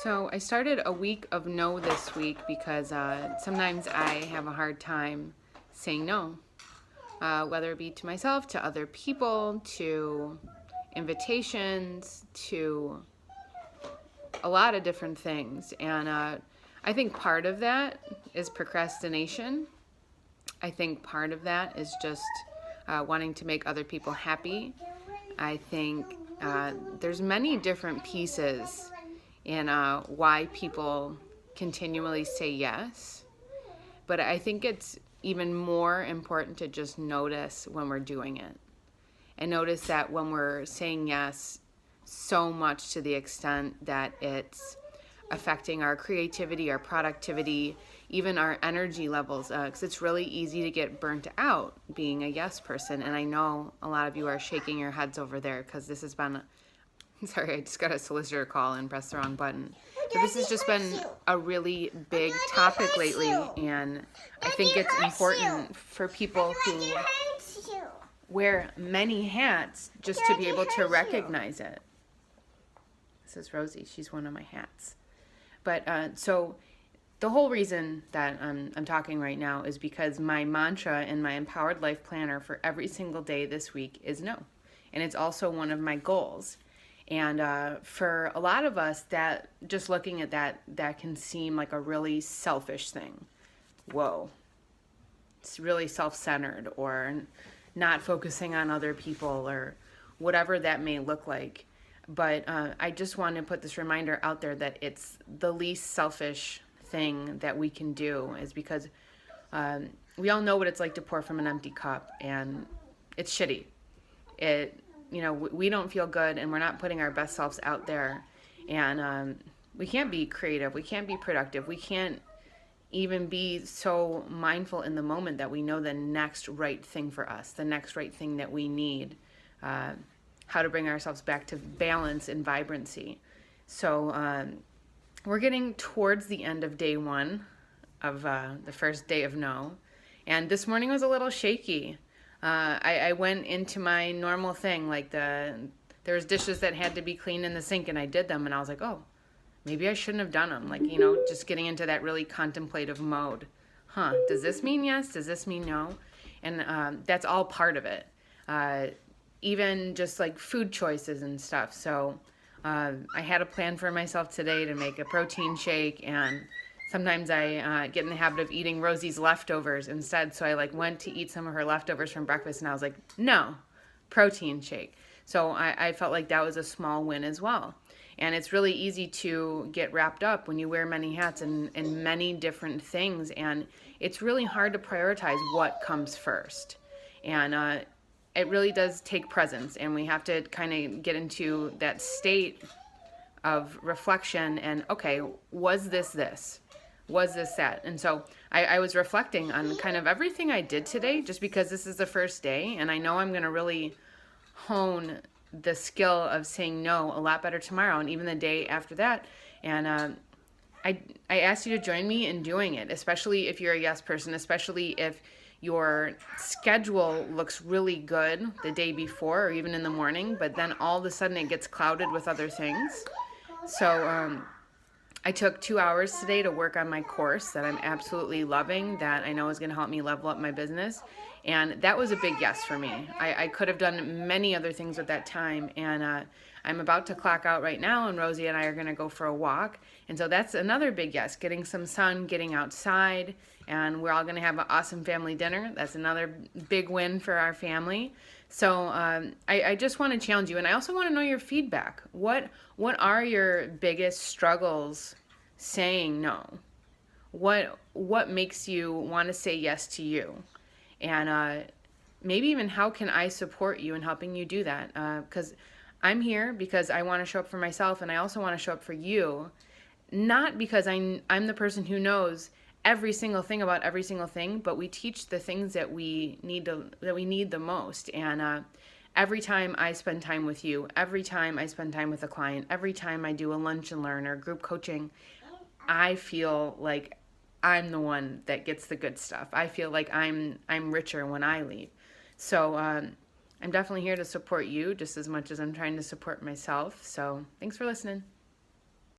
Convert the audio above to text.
So I started a week of no this week because sometimes I have a hard time saying no, whether it be to myself, to other people, to invitations, to a lot of different things. And I think part of that is procrastination. I think part of that is just wanting to make other people happy. I think there's many different pieces in why people continually say yes. But I think it's even more important to just notice when we're doing it. And notice that when we're saying yes so much to the extent that it's affecting our creativity, our productivity, even our energy levels, because it's really easy to get burnt out being a yes person. And I know a lot of you are shaking your heads over there because this has been, sorry, I just got a solicitor call and pressed the wrong button. But this has just been a really big topic lately, and I think it's important for people who wear many hats just to be able to recognize it. This is Rosie. She's one of my hats. But so the whole reason that I'm talking right now is because my mantra in my Empowered Life Planner for every single day this week is no. And it's also one of my goals. And for a lot of us, that just looking at that can seem like a really selfish thing. Whoa. It's really self-centered, or not focusing on other people, or whatever that may look like. But I just want to put this reminder out there that it's the least selfish thing that we can do, is because we all know what it's like to pour from an empty cup, and it's shitty. We don't feel good, and we're not putting our best selves out there, and we can't be creative, we can't be productive, we can't even be so mindful in the moment that we know the next right thing for us, the next right thing that we need, how to bring ourselves back to balance and vibrancy. So we're getting towards the end of day one of the first day of no, and this morning was a little shaky. I went into my normal thing, like there's dishes that had to be cleaned in the sink, and I did them, and I was like, oh, maybe I shouldn't have done them. Like, just getting into that really contemplative mode. Does this mean yes? Does this mean no? And that's all part of it. Even just like food choices and stuff. So I had a plan for myself today to make a protein shake, and sometimes I get in the habit of eating Rosie's leftovers instead. So I went to eat some of her leftovers from breakfast, and I was like, no, protein shake. So I felt like that was a small win as well. And it's really easy to get wrapped up when you wear many hats and many different things. And it's really hard to prioritize what comes first. And it really does take presence. And we have to kind of get into that state of reflection and, okay, was this? Was this that? And so I was reflecting on kind of everything I did today, just because this is the first day. And I know I'm going to really hone the skill of saying no a lot better tomorrow, and even the day after that. And I asked you to join me in doing it, especially if you're a yes person, especially if your schedule looks really good the day before or even in the morning, but then all of a sudden it gets clouded with other things. So I took 2 hours today to work on my course that I'm absolutely loving, that I know is going to help me level up my business. And that was a big yes for me. I could have done many other things with that time. And I'm about to clock out right now, and Rosie and I are going to go for a walk. And so that's another big yes, getting some sun, getting outside. And we're all going to have an awesome family dinner. That's another big win for our family. So I just want to challenge you. And I also want to know your feedback. What are your biggest struggles saying no? What makes you want to say yes to you? And maybe even how can I support you in helping you do that? Because I'm here because I want to show up for myself, and I also want to show up for you, not because I'm the person who knows every single thing about every single thing, but we teach the things that we need the most. And every time I spend time with you, every time I spend time with a client, every time I do a lunch and learn or group coaching, I feel like I'm the one that gets the good stuff. I feel like I'm richer when I leave. So I'm definitely here to support you just as much as I'm trying to support myself. So thanks for listening.